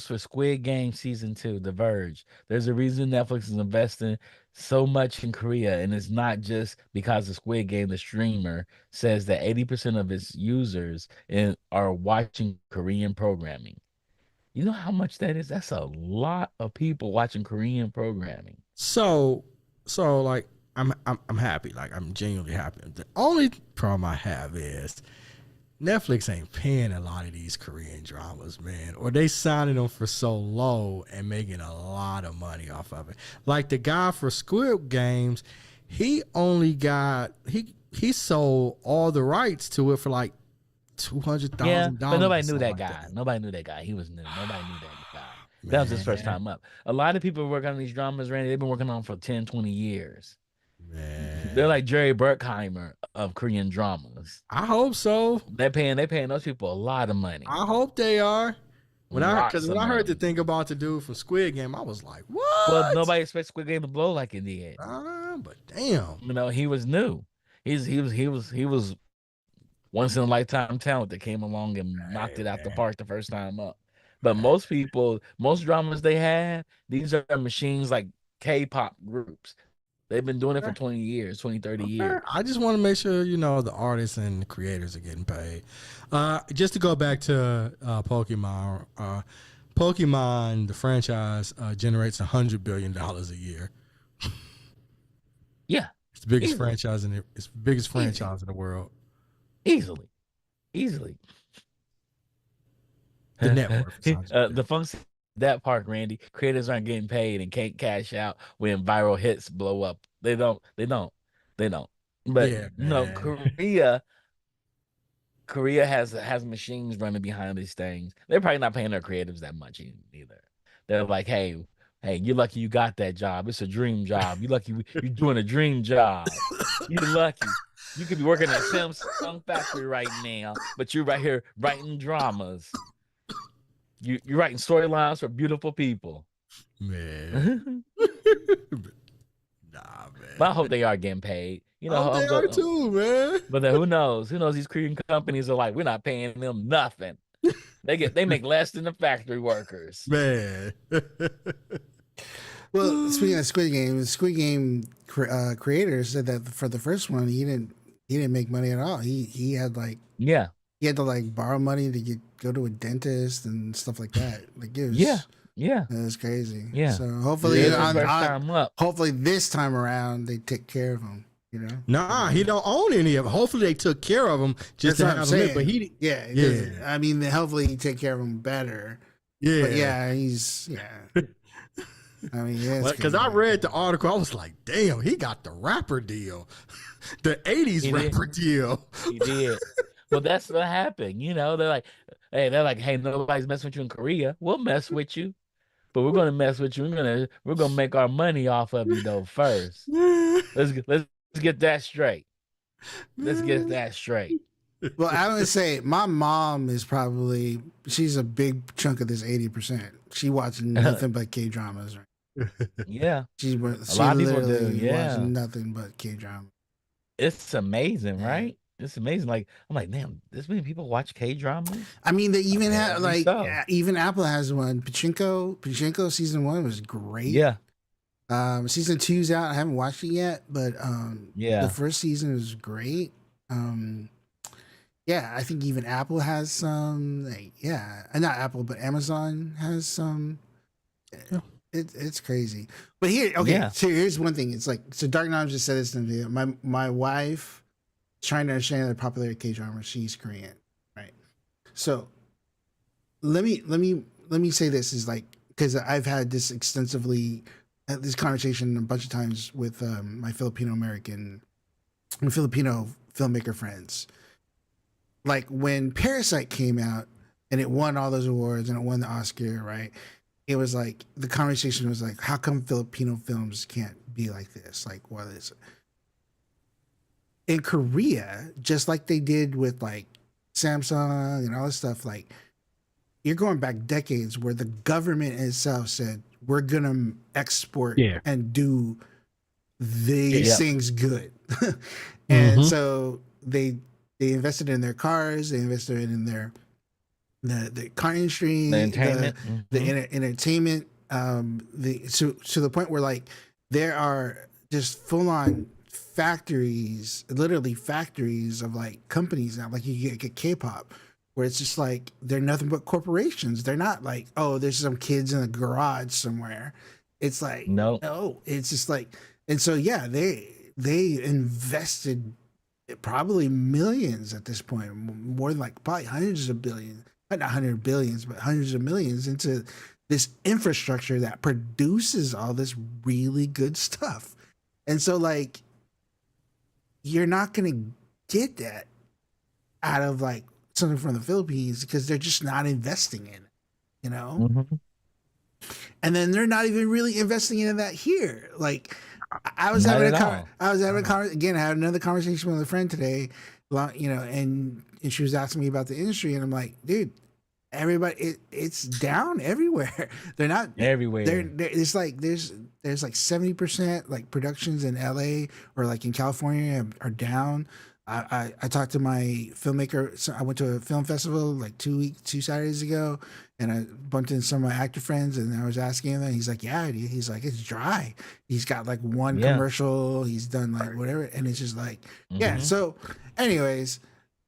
for Squid Game season 2, The Verge. There's a reason Netflix is investing so much in Korea, and it's not just because of Squid Game. The streamer says that 80% of its users are watching Korean programming. You know how much that is? That's a lot of people watching Korean programming. so like I'm happy. Like I'm genuinely happy. The only problem I have is Netflix ain't paying a lot of these Korean dramas, man, or they signing them for so low and making a lot of money off of it. Like the guy for Squid Games, he only got he sold all the rights to it for like two hundred Yeah, thousand but dollars or nobody knew something that like guy. that. Nobody knew that guy. He was new. Nobody knew that guy. That was his first Man, time up. A lot of people work on these dramas, Randy. They've been working on for 10, 20 years. They're man, like Jerry Bruckheimer of Korean dramas. I hope so. They paying those people a lot of money. I hope they are. Because Lots when of I heard the money. thing about the dude from Squid Game, I was like, Well, what? nobody expects Squid Game to blow like it did. But damn, He was new. He was once in a lifetime talent that came along and knocked hey it out the man, park the first time up. But man. most dramas they have, these are machines like K-pop groups. They've been doing it for 20 years, 20, 30 Okay. years. I just want to make sure the artists and the creators are getting paid. Just to go back to Pokemon, Pokemon the franchise generates $100 billion a year. Yeah, It's the biggest easily, franchise it's the biggest easy, franchise in the world. easily, easily. The net worth is $100 billion. The function that part, Randy, creators aren't getting paid and can't cash out when viral hits blow up. They don't. They don't. They don't. But Yeah, man. Korea has machines running behind these things. They're probably not paying their creatives that much either. They're like, hey, you're lucky you got that job. It's a dream job. You lucky you're doing a dream job. You're lucky. You could be working at Samsung factory right now, but you're right here writing dramas. You're writing storylines for beautiful people. Man. But Nah, I man. hope they are getting paid. I hope they are too, man. But then who knows? Who knows? These Korean companies are like, we're not paying them nothing. They make less than the factory workers. Man. Well, speaking of Squid Game creator said that for the first one, he didn't make money at all. He had like Yeah, he had to like borrow money to go to a dentist and stuff like that. Like yeah, yeah, it was crazy. yeah. So Yeah. It's his first time up. hopefully this time around they take care of him. Nah, he don't own any of it. Hopefully they took care of him just That's to what I'm have him in. saying. But he, Yeah, yeah, I mean, hopefully he take care of him better. yeah, But yeah, I mean, yeah, because I read the article, I was like, damn, he got the rapper deal, the '80s He did. rapper deal. He did. Well, that's what happened. They're like, hey, nobody's messing with you in Korea. We'll mess with you, but we're gonna mess with you. We're gonna make our money off of you though first. Let's get that straight. Let's get that straight. Well, I would say my mom is she's a big chunk of this 80%. She watching nothing but K dramas. Right? Yeah, She a lot of people do. literally Yeah, watching nothing but K drama. it's amazing, Yeah. right? It's amazing. Like I'm like, damn, this many people watch K dramas. I mean, they even have Apparently like so. even Apple has one. Pachinko season one was great. Yeah, Season two's out. I haven't watched it yet, but the yeah, first season was great. Um, yeah, I think even Apple has some. Like, yeah, not Apple, but Amazon has some. Yeah. It's crazy. But here, okay. yeah. So here's one thing. It's like so. Dark Knight just said this in the video. My wife trying to understand the popular K drama. She's Korean, right? So let me say this is like because I've had this extensively this conversation a bunch of times with my Filipino filmmaker friends. Like when Parasite came out and it won all those awards and it won the Oscar, right? It was like the conversation was like, how come Filipino films can't be like this? Like, what is it? In Korea, just like they did with like Samsung and all this stuff, like you're going back decades where the government itself said we're gonna export Yeah. and do these Yeah. things good, and Mm-hmm. so they invested in their cars, they invested in their the car The industry, entertainment. the Hmm. entertainment, the to the point where like there are just full on factories, literally factories of like companies now. Like you get K-pop, where it's just like they're nothing but corporations. They're not like, oh, there's some kids in a garage somewhere. It's like No, no, it's just like, and so yeah, they invested probably millions at this point, more than like probably hundreds of billions, not hundred billions, but hundreds of millions into this infrastructure that produces all this really good stuff. And so like you're not gonna get that out of like something from the Philippines because they're just not investing in it, you know? hmm And then they're not even really investing in that here. Like I was not having at all. I was having a again. I had another conversation with a friend today, you know, and she was asking me about the industry, and I'm like, dude, everybody, it's down everywhere. They're not. Everywhere. It's like there's like 70% like productions in LA or like in California are down. I talked to my filmmaker. So I went to a film festival like 2 Saturdays ago, and I bumped into some of my actor friends, and I was asking him, and he's like, "Yeah," he's like, "It's dry." He's got like one Yeah. commercial. He's done like whatever, and it's just like, yeah. Hmm. So, anyways,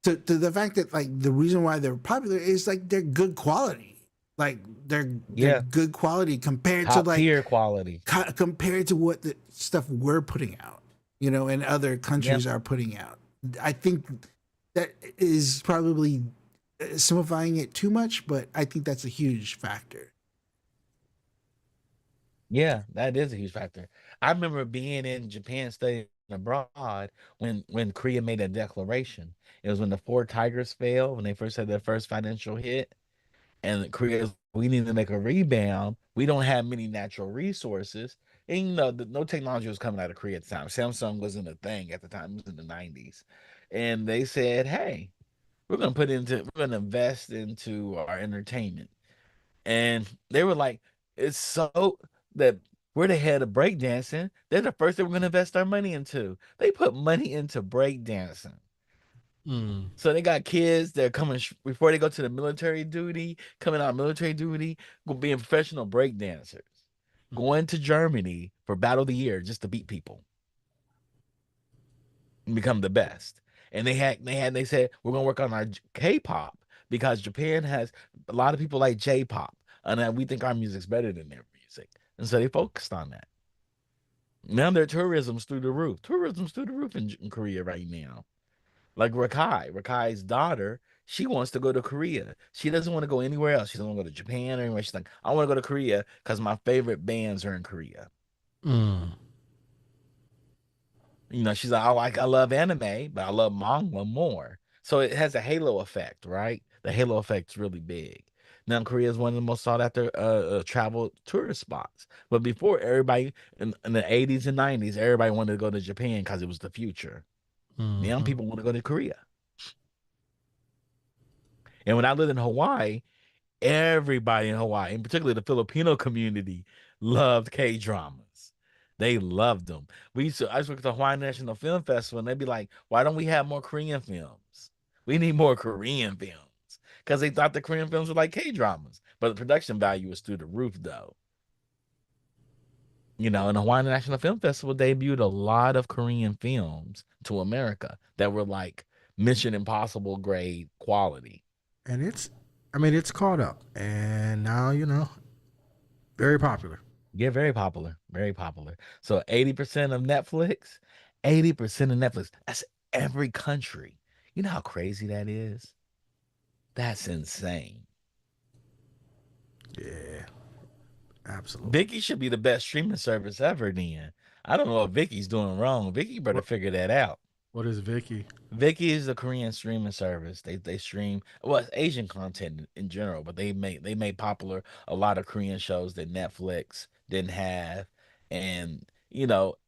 to the fact that like the reason why they're popular is like they're good quality, like they're Yeah. good quality compared to Top like tier quality. compared to what the stuff we're putting out, you know, and other Yeah. countries are putting out. I think that is probably simplifying it too much, but I think that's a huge factor. Yeah, that is a huge factor. I remember being in Japan studying abroad when Korea made a declaration. It was when the four tigers fell, when they first had their first financial hit, and Korea's we need to make a rebound. We don't have many natural resources. And no technology was coming out of Korea at the time. Samsung wasn't a thing at the time, it was in the 90s. And they said, hey, we're gonna invest into our entertainment. And they were like, it's so that we're the head of breakdancing. They're the first that we're going to invest our money into. They put money into breakdancing. Mm. So they got kids that are coming before they go to the military duty, coming out of military duty, being professional breakdancers, going to Germany for Battle of the Year just to beat people and become the best. And they said we're gonna work on our K-pop because Japan has a lot of people like J-pop, and we think our music's better than their music, and so they focused on that. Now their tourism's through the roof. Tourism's through the roof in Korea right now. Like Rakai's daughter, she wants to go to Korea. She doesn't want to go anywhere else. She doesn't want to go to Japan or anywhere. She's like, I want to go to Korea because my favorite bands are in Korea. Mm. She's like, I love anime, but I love manga more. So it has a halo effect, right? The halo effect's really big. Now Korea is one of the most sought after travel tourist spots. But before everybody in the 80s and 90s, everybody wanted to go to Japan because it was the future. Now Mm-hmm. people want to go to Korea. And when I lived in Hawaii, everybody in Hawaii, in particular the Filipino community, loved K dramas. They loved them. I used to work at the Hawaiian National Film Festival, and they'd be like, "Why don't we have more Korean films? We need more Korean films." Because they thought the Korean films were like K dramas, but the production value was through the roof, though. And the Hawaiian National Film Festival debuted a lot of Korean films to America that were like Mission Impossible grade quality. And I mean, it's caught up, and now very popular. Yeah, very popular, very popular. So 80% of Netflix, 80% of Netflix. That's every country. You know how crazy that is? That's insane. Yeah, absolutely. Vicky should be the best streaming service ever then. I don't know what Vicky's doing wrong. Vicky better What figure that out. What is Vicky? Viki is a Korean streaming service. They stream it's Asian content in general, but they made popular a lot of Korean shows that Netflix didn't have, and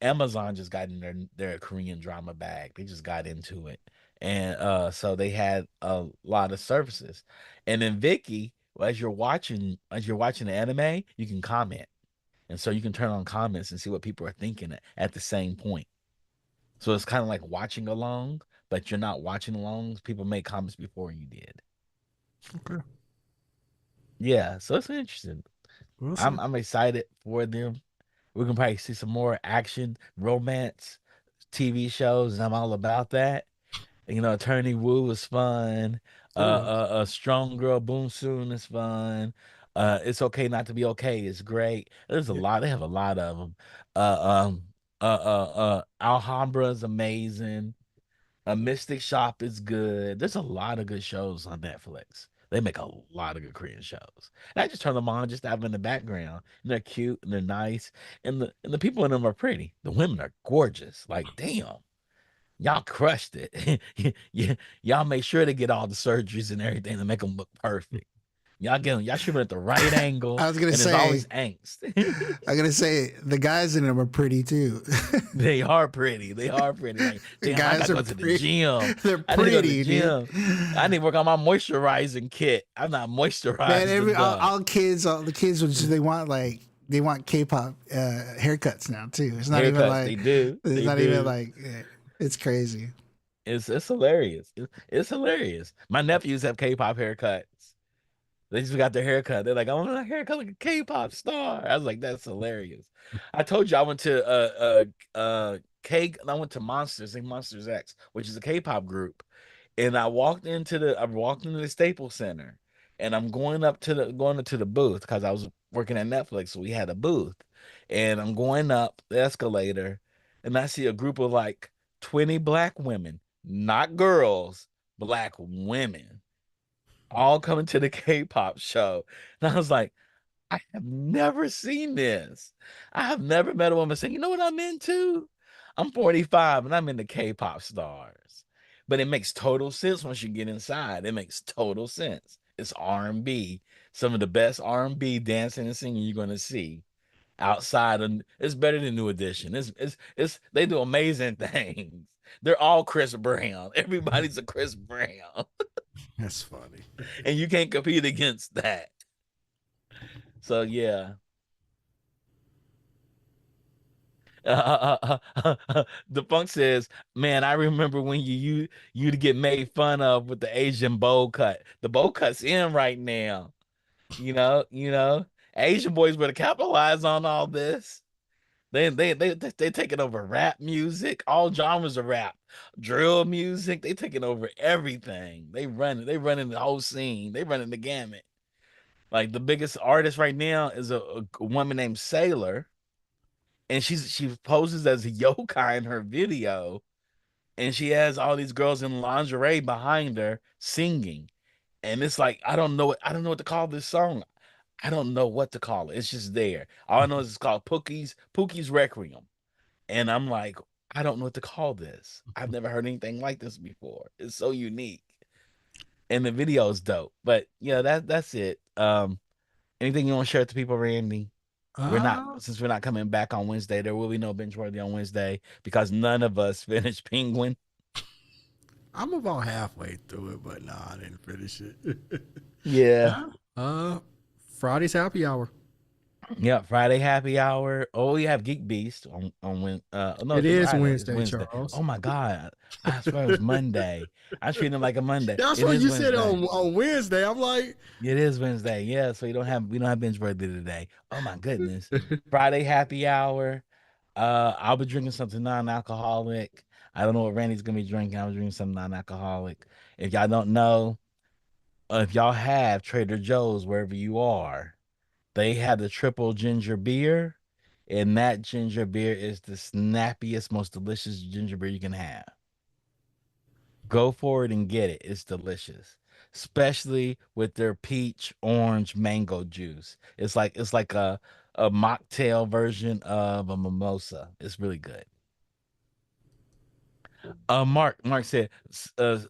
Amazon just got in their Korean drama bag. They just got into it, and so they had a lot of services, and then Viki, as you're watching the anime, you can comment, and so you can turn on comments and see what people are thinking at the same point. So it's kind of like watching along, but you're not watching along. People make comments before you did. Okay, Yeah, so it's interesting. we'll I'm see. I'm excited for them. We can probably see some more action, romance, TV shows, and I'm all about that. Attorney Woo is fun. It was. A Strong Girl Boom Soon is fun. It's okay not to be okay. It's great. There's a Yeah. lot. They have a lot of them. Alhambra is amazing. A Mystic Shop is good. There's a lot of good shows on Netflix. They make a lot of good Korean shows. And I just turn them on just to have them in the background. And they're cute and they're nice. And the people in them are pretty. The women are gorgeous. Like, damn, y'all crushed it. Yeah, y'all make sure to get all the surgeries and everything to make them look perfect. Y'all shoot them at the right angle, I was gonna and there's say, always angst. I'm gonna say the guys in them are pretty too. They are pretty. They are pretty. Like, The damn, I guys gotta are go to the pretty. gym. They're I need to go to the pretty, dude. gym. I need to work on my moisturizing kit. I'm not Man, moisturized enough. all the kids, they want they want K-pop haircuts now too. Haircuts, they do. It's They not even do. like it's crazy. It's hilarious. It's hilarious. My nephews have K-pop haircuts. They just got their haircut. They're like, I want a haircut like a K-pop star. I was like, that's hilarious. I told you I went to I went to Monsters, like Monsters X, which is a K-pop group. And I walked into the Staples Center, and I'm going into the booth because I was working at Netflix, so we had a booth. And I'm going up the escalator, and I see a group of like 20 black women, not girls, black women all coming to the K-pop show. And I was like, I have never seen this. I have never met a woman saying, you know what I'm into? I'm 45 and I'm into K-pop stars. But it makes total sense once you get inside. It makes total sense. It's R&B. Some of the best R&B dancing and singing you're gonna see outside, and it's better than New Edition. It's they do amazing things. They're all Chris Brown. Everybody's a Chris Brown. That's funny. And you can't compete against that. So yeah. The funk says, "Man, I remember when you to get made fun of with the Asian bowl cut. The bowl cut's in right now. Asian boys better capitalize on all this. They taking over rap music, all genres of rap, drill music. They taking over everything. They running the whole scene. They running the gamut. Like the biggest artist right now is a woman named Sailor, and she poses as a yokai in her video, and she has all these girls in lingerie behind her singing, and it's like I don't know what to call this song. I don't know what to call it. It's just there. All I know is it's called Pookie's Requiem, and I'm like, I don't know what to call this. I've never heard anything like this before. It's so unique, and the video is dope. But yeah, that's it. Anything you want to share with the people, Randy? We're not Uh, since we're not coming back on Wednesday. There will be no binge worthy on Wednesday because none of us finished Penguin. I'm about halfway through it, but nah, I didn't finish it. Yeah. uh, Friday's happy hour. Yeah, Friday happy hour. Oh, you have Geek Beast on when no, It it's is Friday. It's Wednesday, Wednesday. Charles. Oh my God. I swear it was Monday. I treated it like a Monday. That's It what is you said Wednesday. on Wednesday. I'm like, It is Wednesday. Yeah, so we don't have binge birthday today. Oh my goodness. Friday happy hour. I'll be drinking something non-alcoholic. I don't know what Randy's gonna be drinking. I'm drinking something non-alcoholic. If y'all don't know, if y'all have Trader Joe's wherever you are, they have the triple ginger beer, and that ginger beer is the snappiest, most delicious ginger beer you can have. Go for it and get it. It's delicious, especially with their peach, orange, mango juice. It's like a mocktail version of a mimosa. It's really good. Mark said a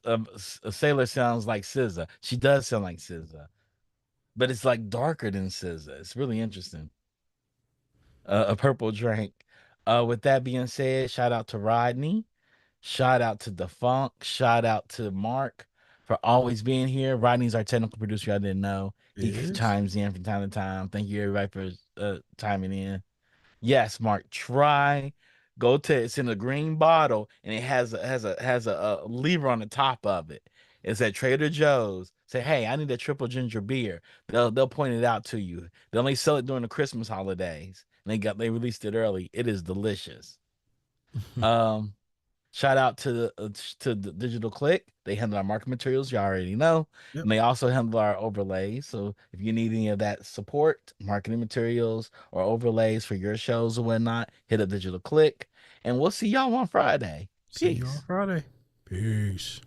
sailor sounds like SZA. She does sound like SZA, but it's like darker than SZA. It's really interesting. A purple drink. With that being said, shout out to Rodney. Shout out to Defunk. Shout out to Mark for always being here. Rodney's our technical producer. I didn't know. He yes. chimes in from time to time. Thank you everybody for chiming in. Yes, Mark. Try. Go to it's in a green bottle and it has a lever on the top of it. It's at Trader Joe's. Say, hey, I need a triple ginger beer. They'll point it out to you. They only sell it during the Christmas holidays. And they released it early. It is delicious. Um, Shout out to the Digital Click. They handle our marketing materials. You already know, Yep. and they also handle our overlays. So if you need any of that support, marketing materials or overlays for your shows or whatnot, hit up Digital Click, and we'll see y'all on Friday. See you on Peace. Friday. Peace.